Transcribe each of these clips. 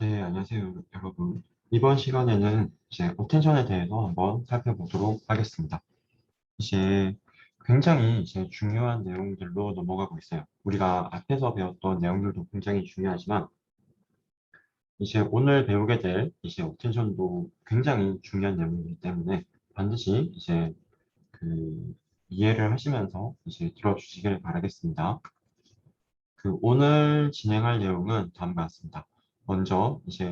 네, 안녕하세요, 여러분. 이번 시간에는 이제 어텐션에 대해서 한번 살펴보도록 하겠습니다. 이제 굉장히 이제 중요한 내용들로 넘어가고 있어요. 우리가 앞에서 배웠던 내용들도 굉장히 중요하지만, 이제 오늘 배우게 될 이제 어텐션도 굉장히 중요한 내용이기 때문에 반드시 이제 그 이해를 하시면서 이제 들어주시길 바라겠습니다. 오늘 진행할 내용은 다음과 같습니다. 먼저 이제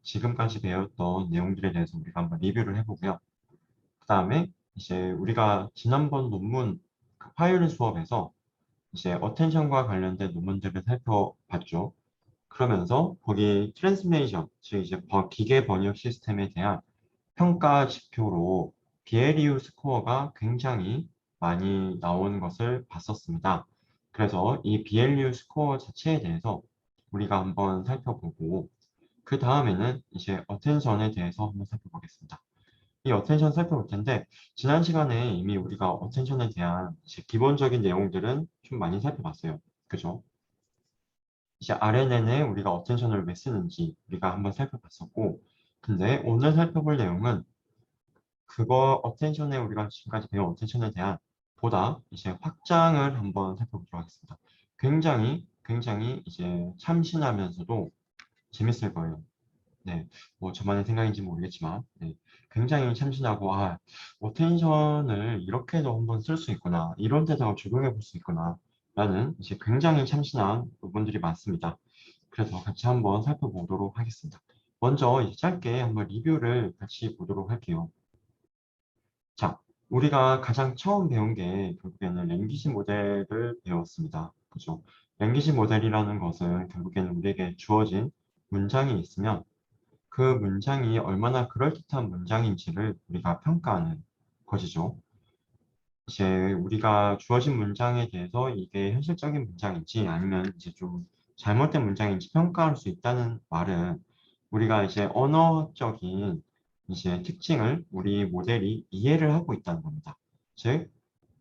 지금까지 배웠던 내용들에 대해서 우리가 한번 리뷰를 해보고요. 그 다음에 이제 우리가 지난번 논문 파이오린 수업에서 이제 어텐션과 관련된 논문들을 살펴봤죠. 그러면서 거기 트랜스레이션, 즉 이제 기계 번역 시스템에 대한 평가 지표로 비에리우 스코어가 굉장히 많이 나온 것을 봤었습니다. 그래서 이 비에리우 스코어 자체에 대해서 우리가 한번 살펴보고 그 다음에는 이제 어텐션에 대해서 한번 살펴보겠습니다. 이 어텐션 살펴볼 텐데 지난 시간에 이미 우리가 어텐션에 대한 이제 기본적인 내용들은 좀 많이 살펴봤어요. 그죠? 이제 RNN에 우리가 어텐션을 왜 쓰는지 우리가 한번 살펴봤었고 근데 오늘 살펴볼 내용은 그거 어텐션에 우리가 지금까지 배운 어텐션에 대한 보다 이제 확장을 한번 살펴보도록 하겠습니다. 굉장히 이제 참신하면서도 재밌을 거예요. 네, 뭐 저만의 생각인지 모르겠지만, 네, 굉장히 참신하고 어텐션을 이렇게도 한번 쓸 수 있구나, 이런 데다가 적용해 볼 수 있구나, 라는 이제 굉장히 참신한 부분들이 많습니다. 그래서 같이 한번 살펴보도록 하겠습니다. 먼저 이제 짧게 한번 리뷰를 같이 보도록 할게요. 자, 우리가 가장 처음 배운 게 결국에는 랭귀지 모델을 배웠습니다. 그죠? 랭귀지 모델이라는 것은 결국에는 우리에게 주어진 문장이 있으면 그 문장이 얼마나 그럴듯한 문장인지를 우리가 평가하는 것이죠. 이제 우리가 주어진 문장에 대해서 이게 현실적인 문장인지 아니면 이제 좀 잘못된 문장인지 평가할 수 있다는 말은 우리가 이제 언어적인 이제 특징을 우리 모델이 이해를 하고 있다는 겁니다. 즉,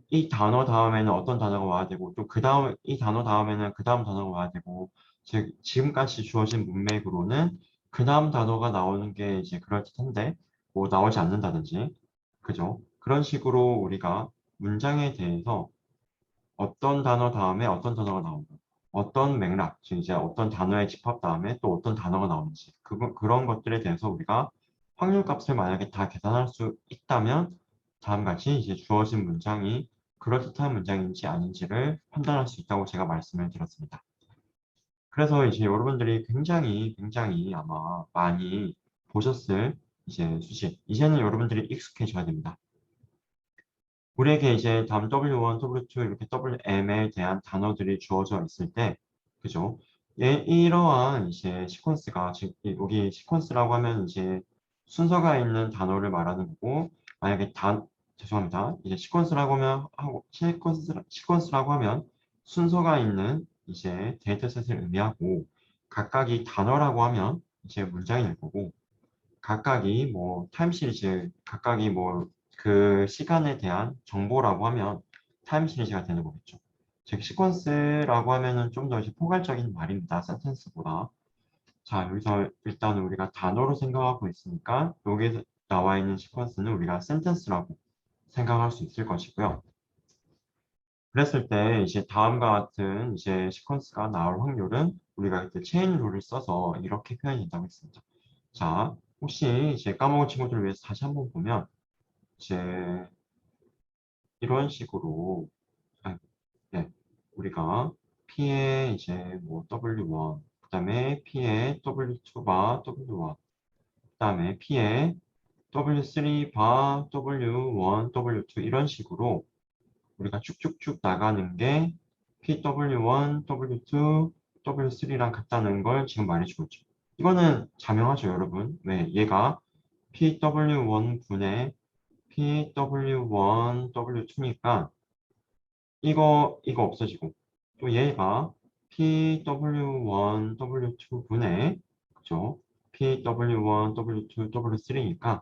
이 단어 다음에는 어떤 단어가 와야 되고 또 그 다음 이 단어 다음에는 그 다음 단어가 와야 되고 즉 지금까지 주어진 문맥으로는 그 다음 단어가 나오는 게 이제 그럴듯한데 뭐 나오지 않는다든지 그죠? 그런 식으로 우리가 문장에 대해서 어떤 단어 다음에 어떤 단어가 나오고 어떤 맥락, 즉 이제 어떤 단어의 집합 다음에 또 어떤 단어가 나오는지 그런 것들에 대해서 우리가 확률 값을 만약에 다 계산할 수 있다면 다음과 같이 이제 주어진 문장이 그럴듯한 문장인지 아닌지를 판단할 수 있다고 제가 말씀을 드렸습니다. 그래서 이제 여러분들이 굉장히 아마 많이 보셨을 이제 수식, 이제는 여러분들이 익숙해져야 됩니다. 우리에게 이제 다음 W1, W2 이렇게 WM에 대한 단어들이 주어져 있을 때, 그죠? 이러한 이제 시퀀스가, 즉, 여기 시퀀스라고 하면 이제 순서가 있는 단어를 말하는 거고, 만약에 죄송합니다. 이제 시퀀스라고 하면 순서가 있는 이제 데이터셋을 의미하고, 각각이 단어라고 하면 이제 문장이 될 거고, 각각이 뭐 타임 시리즈, 각각이 뭐 그 시간에 대한 정보라고 하면 타임 시리즈가 되는 거겠죠. 즉 시퀀스라고 하면은 좀 더 이제 포괄적인 말입니다. 센텐스보다. 자, 여기서 일단 우리가 단어로 생각하고 있으니까 여기에 나와 있는 시퀀스는 우리가 센텐스라고 생각할 수 있을 것이고요. 그랬을 때 이제 다음과 같은 이제 시퀀스가 나올 확률은 우리가 그때 체인 룰을 써서 이렇게 표현된다고 했습니다. 자, 혹시 이제 까먹은 친구들을 위해서 다시 한번 보면 이제 이런 식으로 아, 네, 우리가 P의 이제 뭐 W1, 그다음에 P의 W2바 W1, 그다음에 P의 W3 바 W1, W2 이런 식으로 우리가 쭉쭉쭉 나가는 게 PW1, W2, W3랑 같다는 걸 지금 말해주고 있죠. 이거는 자명하죠, 여러분. 왜? 얘가 PW1 분의 PW1, W2니까 이거 없어지고 또 얘가 PW1, W2 분의 그죠? PW1, W2, W3니까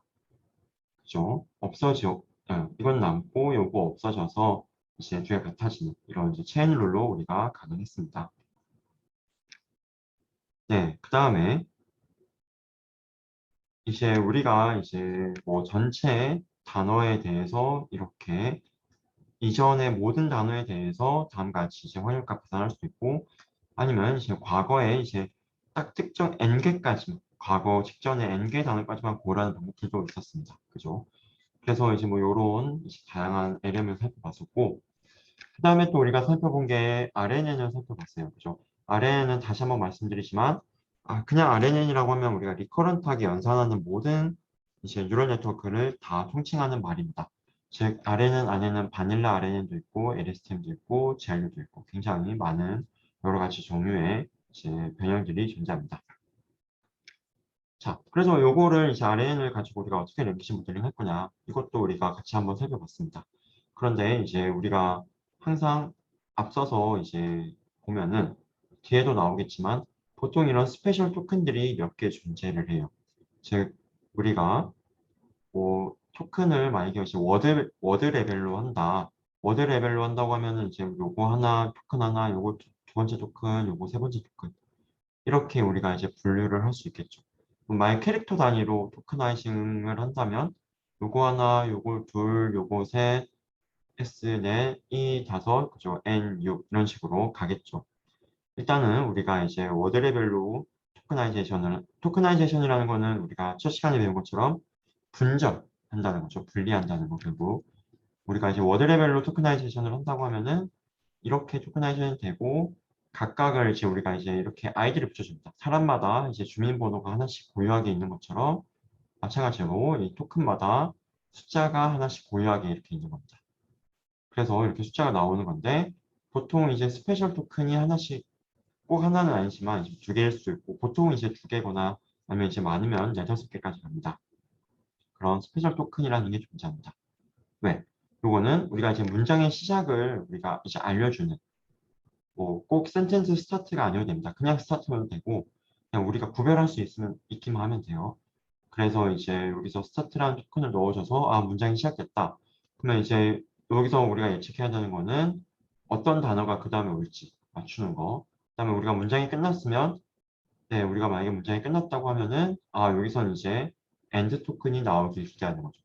그죠? 없어져. 이건 남고 요거 없어져서 이제 뒤에 같아지는 이런 이제 체인 룰로 우리가 가능했습니다. 네, 그 다음에 이제 우리가 이제 뭐 전체 단어에 대해서 이렇게 이전의 모든 단어에 대해서 다음과 같이 이제 확률값 계산할 수 있고 아니면 이제 과거에 이제 딱 특정 n개까지 과거 직전의 n개 단어까지만 고르는 방법들도 있었습니다. 그죠? 그래서 이제 뭐 요런 이제 다양한 LM을 살펴봤었고 그 다음에 또 우리가 살펴본 게 RNN을 살펴봤어요. 그죠? RNN은 다시 한번 말씀드리지만 그냥 RNN이라고 하면 우리가 리커런트하게 연산하는 모든 이제 뉴럴 네트워크를 다 통칭하는 말입니다. 즉 RNN 안에는 바닐라 RNN도 있고 LSTM도 있고 GRU도 있고 굉장히 많은 여러 가지 종류의 이제 변형들이 존재합니다. 자, 그래서 요거를 이제 RNN을 가지고 우리가 어떻게 랭귀지 모델링 할 거냐 이것도 우리가 같이 한번 살펴봤습니다. 그런데 이제 우리가 항상 앞서서 이제 보면은 뒤에도 나오겠지만 보통 이런 스페셜 토큰들이 몇 개 존재를 해요. 즉 우리가 뭐 토큰을 만약에 이제 워드 레벨로 한다. 워드 레벨로 한다고 하면은 이제 요거 하나 토큰 하나, 요거 두 번째 토큰, 요거 세 번째 토큰 이렇게 우리가 이제 분류를 할 수 있겠죠. 만약 캐릭터 단위로 토크나이징을 한다면 요거 하나, 요거 둘, 요거 셋, S 넷, E 다섯, 그죠? N 6 이런 식으로 가겠죠. 일단은 우리가 이제 워드 레벨로 토크나이제이션이라는 거는 우리가 첫 시간에 배운 것처럼 분점한다는 거죠. 분리한다는 거 결국 우리가 이제 워드 레벨로 토크나이제이션을 한다고 하면은 이렇게 토크나이제이션이 되고 각각을 이제 우리가 이제 이렇게 아이디를 붙여줍니다. 사람마다 이제 주민번호가 하나씩 고유하게 있는 것처럼 마찬가지로 이 토큰마다 숫자가 하나씩 고유하게 이렇게 있는 겁니다. 그래서 이렇게 숫자가 나오는 건데 보통 이제 스페셜 토큰이 하나씩 꼭 하나는 아니지만 이제 두 개일 수 있고 보통 이제 두 개거나 아니면 이제 많으면 네다섯 개까지 갑니다. 그런 스페셜 토큰이라는 게 존재합니다. 왜? 요거는 우리가 이제 문장의 시작을 우리가 이제 알려주는 뭐 꼭 센텐스 스타트가 아니어도 됩니다. 그냥 스타트면 되고 그냥 우리가 구별할 수 있기만 하면 돼요. 그래서 이제 여기서 스타트라는 토큰을 넣어줘서 문장이 시작됐다. 그러면 이제 여기서 우리가 예측해야 되는 거는 어떤 단어가 그 다음에 올지 맞추는 거. 그다음에 우리가 문장이 끝났으면 네, 우리가 만약에 문장이 끝났다고 하면은 여기선 이제 엔드 토큰이 나오기 있게 하는 거죠.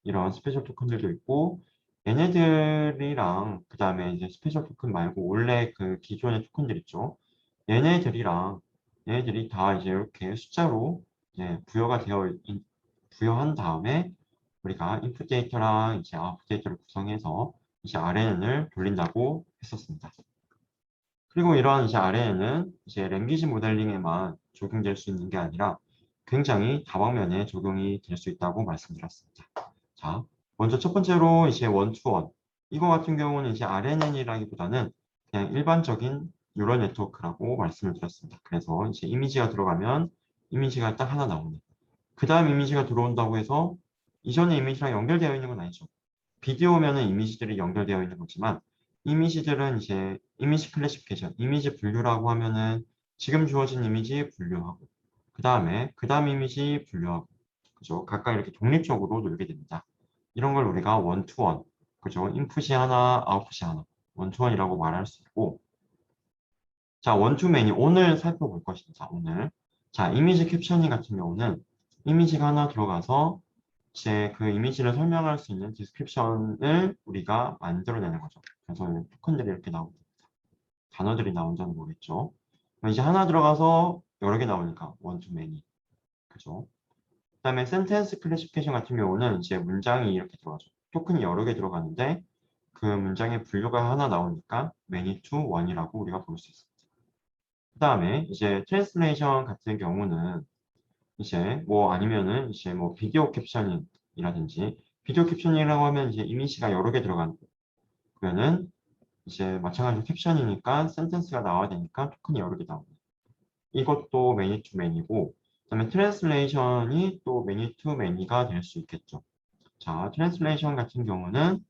이런 스페셜 토큰들도 있고 얘네들이랑 그 다음에 이제 스페셜 토큰 말고 원래 그 기존의 토큰들 있죠. 얘네들이랑 얘네들이 다 이제 이렇게 숫자로 이제 부여한 다음에 우리가 인풋 데이터랑 이제 아웃풋 데이터를 구성해서 이제 RNN을 돌린다고 했었습니다. 그리고 이러한 이제 RNN은 이제 랭귀지 모델링에만 적용될 수 있는 게 아니라 굉장히 다방면에 적용이 될 수 있다고 말씀드렸습니다. 자, 먼저 첫 번째로 이제 원투원. 이거 같은 경우는 이제 RNN이라기보다는 그냥 일반적인 뉴럴 네트워크라고 말씀을 드렸습니다. 그래서 이제 이미지가 들어가면 이미지가 딱 하나 나오네. 그 다음 이미지가 들어온다고 해서 이전의 이미지랑 연결되어 있는 건 아니죠. 비디오면은 이미지들이 연결되어 있는 거지만 이미지들은 이제 이미지 클래시피케이션, 이미지 분류라고 하면은 지금 주어진 이미지 분류하고 그 다음 이미지 분류하고 그죠? 각각 이렇게 독립적으로 놀게 됩니다. 이런 걸 우리가 원투원, 그죠? 인풋이 하나, 아웃풋이 하나, 원투원이라고 말할 수 있고 자, 원투맨이 오늘 살펴볼 것입니다. 오늘 자, 이미지 캡션ing 같은 경우는 이미지가 하나 들어가서 이제 그 이미지를 설명할 수 있는 디스크립션을 우리가 만들어내는 거죠. 그래서 토큰들이 이렇게 나옵니다. 단어들이 나온다는 거겠죠. 그럼 이제 하나 들어가서 여러 개 나오니까 one to many. 그죠? 그다음에 센텐스 클래시피케이션 같은 경우는 이제 문장이 이렇게 들어가죠. 토큰이 여러 개 들어가는데 그 문장의 분류가 하나 나오니까 many to one이라고 우리가 볼 수 있습니다. 그다음에 이제 트랜스레이션 같은 경우는 이제 뭐 아니면은 이제 뭐 비디오 캡션이라든지 비디오 캡션이라고 하면 이제 이미지가 여러 개 들어가는 거. 그러면은 이제 마찬가지로 캡션이니까 센텐스가 나와야 되니까 토큰이 여러 개 나옵니다. 이것도 매니 투 매니고 그다음에 트랜스레이션이 또 매니 투 매니가 될 수 있겠죠. 자, 트랜스레이션 같은 경우는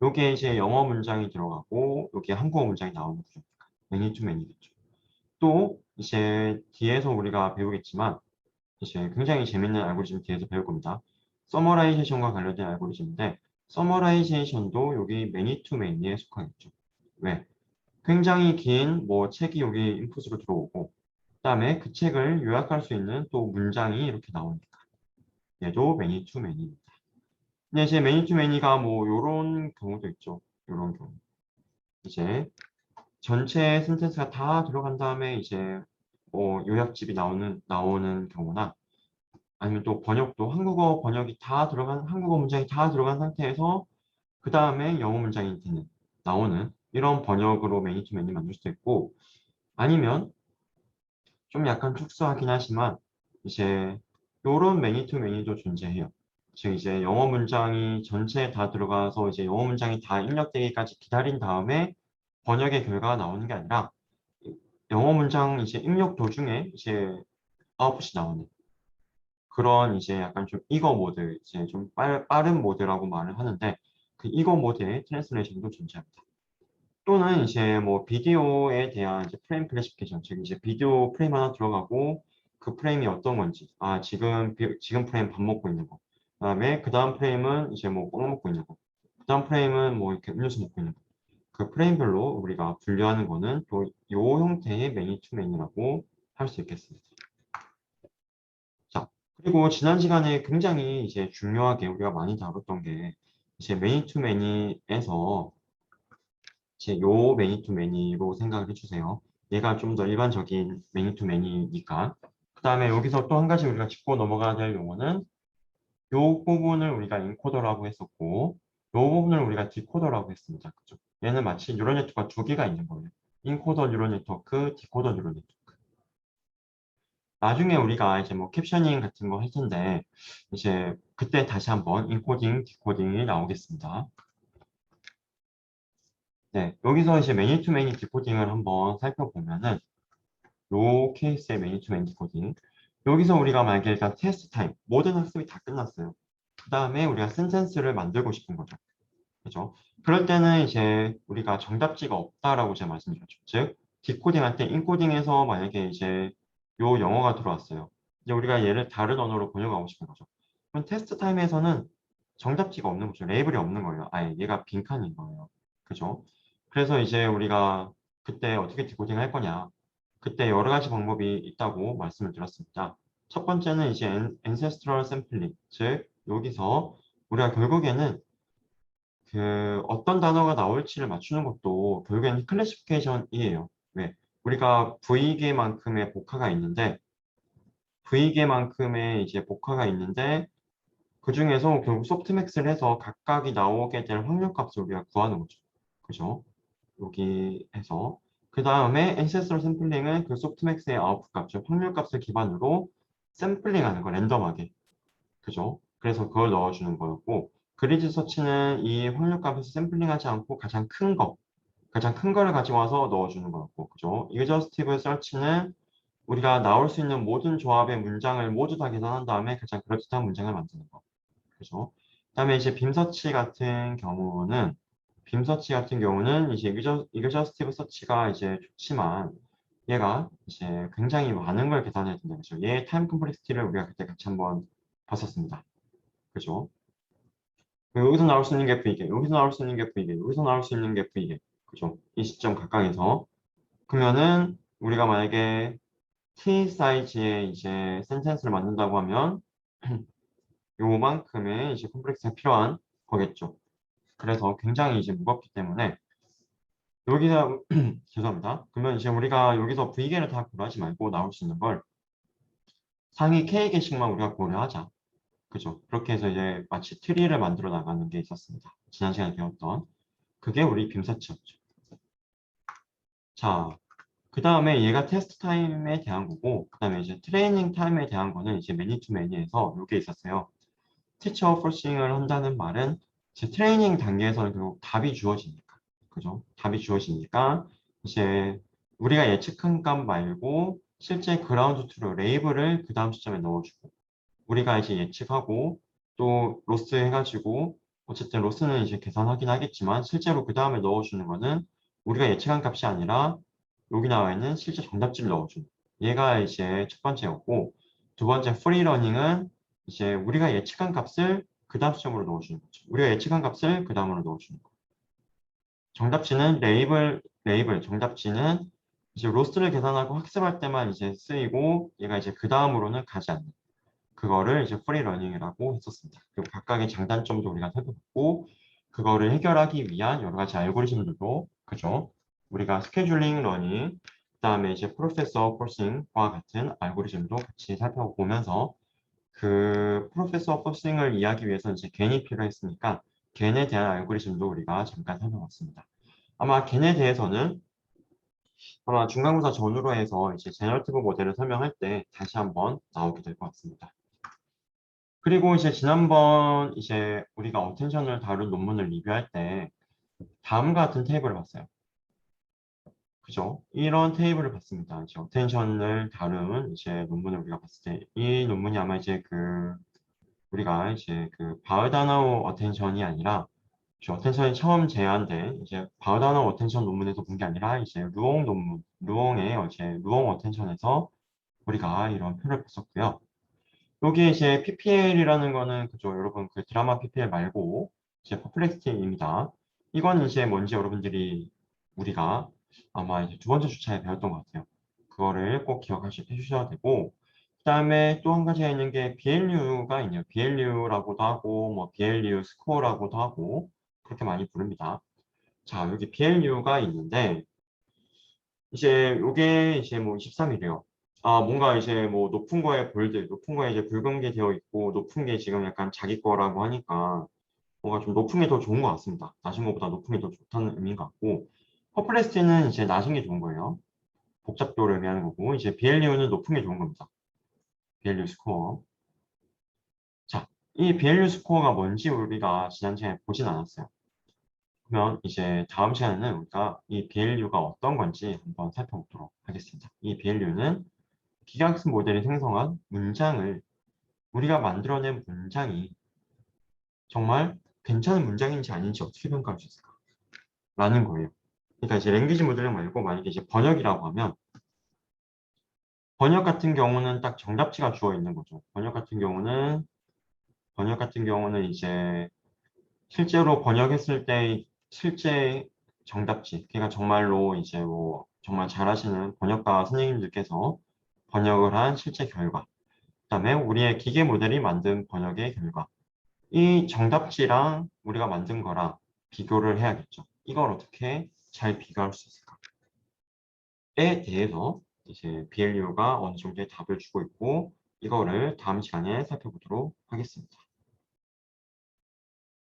요게 이제 영어 문장이 들어가고 요게 한국어 문장이 나오는 구조니까 매니 투 매니겠죠. 또 이제 뒤에서 우리가 배우겠지만 이제 굉장히 재밌는 알고리즘 뒤에서 배울 겁니다. 서머라이제이션과 관련된 알고리즘인데 서머라이제이션도 여기 매니 투 매니에 속하겠죠. 왜? 굉장히 긴 뭐 책이 여기 인풋으로 들어오고 그다음에 그 책을 요약할 수 있는 또 문장이 이렇게 나오니까 얘도 many to many입니다. 근데 이제 many to many가 뭐 요런 경우도 있죠. 요런 경우. 이제 전체 센텐스가 다 들어간 다음에 이제 요약집이 나오는 경우나 아니면 또 번역도 한국어 번역이 다 들어간 한국어 문장이 다 들어간 상태에서 그 다음에 영어 문장이 나오는 이런 번역으로 many to many 만들 수도 있고 아니면 좀 약간 특수하긴 하지만 이제 요런 many to many도 존재해요. 즉 이제 영어 문장이 전체에 다 들어가서 이제 영어 문장이 다 입력되기까지 기다린 다음에 번역의 결과가 나오는 게 아니라 영어 문장 이제 입력 도중에 이제 아웃풋이 나오는 그런 이제 약간 좀 이거 모드 이제 좀 빠른 모드라고 말을 하는데 그 이거 모드의 트랜스레이션도 존재합니다. 또는 이제 뭐 비디오에 대한 이제 프레임 클래시피케이션, 즉 이제 비디오 프레임 하나 들어가고 그 프레임이 어떤 건지, 지금 프레임 밥 먹고 있는 거, 그다음에 그 다음 프레임은 이제 뭐 빵 먹고 있는 거, 그 다음 프레임은 뭐 이렇게 음료수 먹고 있는 거, 그 프레임별로 우리가 분류하는 거는 또 이 형태의 매니 투 매니라고 할 수 있겠습니다. 자, 그리고 지난 시간에 굉장히 이제 중요하게 우리가 많이 다뤘던 게 이제 매니 투 매니에서 제 요 매니 투 매니로 생각을 해주세요. 얘가 좀 더 일반적인 매니 투 매니니까. 그 다음에 여기서 또 한 가지 우리가 짚고 넘어가야 될 용어는 요 부분을 우리가 인코더라고 했었고 요 부분을 우리가 디코더라고 했습니다. 그죠? 얘는 마치 뉴럴 네트워크가 두 개가 있는 거예요. 인코더 뉴럴 네트워크, 디코더 뉴럴 네트워크. 나중에 우리가 이제 뭐 캡셔닝 같은 거 할 텐데 이제 그때 다시 한번 인코딩, 디코딩이 나오겠습니다. 네, 여기서 이제 매니 투 매니 디코딩을 한번 살펴보면은 요 케이스의 매니 투 매니 디코딩 여기서 우리가 만약에 일단 테스트 타임 모든 학습이 다 끝났어요. 그 다음에 우리가 센텐스를 만들고 싶은 거죠. 그죠? 그럴 때는 이제 우리가 정답지가 없다라고 제가 말씀드렸죠. 즉 디코딩할 때 인코딩에서 만약에 이제 요 영어가 들어왔어요. 이제 우리가 얘를 다른 언어로 번역하고 싶은 거죠. 그럼 테스트 타임에서는 정답지가 없는 거죠. 레이블이 없는 거예요. 아예 얘가 빈칸인 거예요. 그죠? 그래서 이제 우리가 그때 어떻게 디코딩 할 거냐. 그때 여러 가지 방법이 있다고 말씀을 드렸습니다. 첫 번째는 이제 ancestral sampling, 즉 여기서 우리가 결국에는 그 어떤 단어가 나올지를 맞추는 것도 결국에는 클래시피케이션이에요. 왜? 우리가 V개만큼의 복화가 있는데 V개만큼의 이제 복화가 있는데 그 중에서 결국 소프트맥스를 해서 각각이 나오게 될 확률값을 우리가 구하는 거죠. 그죠? 여기에서 그 다음에 ancestral 샘플링은 그 소프트맥스의 아웃풋 값, 즉 확률값을 기반으로 샘플링하는 거 랜덤하게. 그죠? 그래서 그걸 넣어주는 거였고 그리즈 서치는 이 확률값에서 샘플링하지 않고 가장 큰 거를 가지고 와서 넣어주는 거였고 그죠? exhaustive search는 우리가 나올 수 있는 모든 조합의 문장을 모두 다 계산한 다음에 가장 그럴듯한 문장을 만드는 거. 그죠? 그다음에 이제 빔 서치 같은 경우는 이제 exhaustive 서치가 이제 좋지만 얘가 이제 굉장히 많은 걸 계산해야 된다. 그죠? 얘의 타임 컴플렉시티를 우리가 그때 같이 한번 봤었습니다. 그죠? 여기서 나올 수 있는 게 V개, 여기서 나올 수 있는 게 V개, 여기서 나올 수 있는 게 V개. 그죠? 이 시점 각각에서. 그러면은 우리가 만약에 T 사이즈의 이제 센텐스를 만든다고 하면 요만큼의 이제 컴플렉스가 필요한 거겠죠. 그래서 굉장히 이제 무겁기 때문에 여기서 죄송합니다. 그러면 이제 우리가 여기서 V개를 다 고려하지 말고 나올 수 있는 걸 상위 K개씩만 우리가 고려하자. 그죠? 그렇게 해서 이제 마치 트리를 만들어 나가는 게 있었습니다. 지난 시간에 배웠던. 그게 우리 빔서치였죠. 자, 그 다음에 얘가 테스트 타임에 대한 거고, 그 다음에 이제 트레이닝 타임에 대한 거는 이제 매니 투 매니에서 이게 있었어요. 티처 포싱을 한다는 말은 제 트레이닝 단계에서는 결국 답이 주어지니까. 그죠? 답이 주어지니까 이제 우리가 예측한 값 말고 실제 그라운드 트루 레이블을 그 다음 시점에 넣어주고 우리가 이제 예측하고 또 로스 해가지고 어쨌든 로스는 이제 계산하긴 하겠지만 실제로 그 다음에 넣어주는 거는 우리가 예측한 값이 아니라 여기 나와 있는 실제 정답지를 넣어주는 얘가 이제 첫 번째였고 두 번째 프리러닝은 이제 우리가 예측한 값을 그 다음 시점으로 넣어주는 거죠. 우리가 예측한 값을 그 다음으로 넣어주는 거. 정답지는 레이블 정답지는 이제 로스를 계산하고 학습할 때만 이제 쓰이고 얘가 이제 그 다음으로는 가지 않는 그거를 이제 프리 러닝이라고 했었습니다. 그리고 각각의 장단점도 우리가 살펴봤고 그거를 해결하기 위한 여러 가지 알고리즘들도 그죠? 우리가 스케줄링 러닝 그다음에 이제 프로세서 포싱과 같은 알고리즘도 같이 살펴보면서 그 프로세서 포싱을 이해하기 위해서 이제 겐이 필요했으니까 겐에 대한 알고리즘도 우리가 잠깐 살펴봤습니다. 아마 겐에 대해서는 아마 중간고사 전후로 해서 이제 제너러티브 모델을 설명할 때 다시 한번 나오게 될 것 같습니다. 그리고 이제 지난번 이제 우리가 어텐션을 다룬 논문을 리뷰할 때 다음과 같은 테이블을 봤어요. 그죠? 이런 테이블을 봤습니다. 이제 어텐션을 다룬 이제 논문을 우리가 봤을 때 이 논문이 아마 이제 그 우리가 이제 그 바흐다나우 어텐션이 아니라 어텐션이 처음 제안된 이제 바흐다나우 어텐션 논문에서 본 게 아니라 이제 루옹 논문, 루옹의 이제 루옹 어텐션에서 우리가 이런 표를 봤었고요. 여기 이제 PPL이라는 거는 그죠 여러분 그 드라마 PPL 말고 이제 퍼플렉스티입니다. 이건 이제 뭔지 여러분들이 우리가 아마 이제 두 번째 주차에 배웠던 것 같아요. 그거를 꼭 기억해주셔야 되고 그다음에 또 한 가지가 있는 게 BLU가 있네요. BLU라고도 하고 뭐 BLU 스코어라고도 하고 그렇게 많이 부릅니다. 자 여기 BLU가 있는데 이제 요게 이제 뭐 23이래요. 아, 뭔가 이제 뭐 높은 거에 볼드, 높은 거에 이제 붉은 게 되어 있고, 높은 게 지금 약간 자기 거라고 하니까 뭔가 좀 높은 게 더 좋은 것 같습니다. 낮은 것보다 높은 게 더 좋다는 의미인 것 같고, 퍼플레스티는 이제 낮은 게 좋은 거예요. 복잡도를 의미하는 거고, 이제 BLU는 높은 게 좋은 겁니다. BLU 스코어. 자, 이 BLU 스코어가 뭔지 우리가 지난 시간에 보진 않았어요. 그러면 이제 다음 시간에는 우리가 이 BLU가 어떤 건지 한번 살펴보도록 하겠습니다. 이 BLU는 기하학습 모델이 생성한 문장을 우리가 만들어낸 문장이 정말 괜찮은 문장인지 아닌지 어떻게 평가할 수 있을까? 라는 거예요. 그러니까 이제 랭귀지 모델링 말고 만약에 이제 번역이라고 하면 번역 같은 경우는 딱 정답지가 주어 있는 거죠. 번역 같은 경우는 이제 실제로 번역했을 때 실제 정답지, 그러니까 정말로 이제 뭐 정말 잘하시는 번역가 선생님들께서 번역을 한 실제 결과, 그다음에 우리의 기계 모델이 만든 번역의 결과, 이 정답지랑 우리가 만든 거랑 비교를 해야겠죠. 이걸 어떻게 잘 비교할 수 있을까에 대해서 이제 BLU가 어느 정도의 답을 주고 있고 이거를 다음 시간에 살펴보도록 하겠습니다.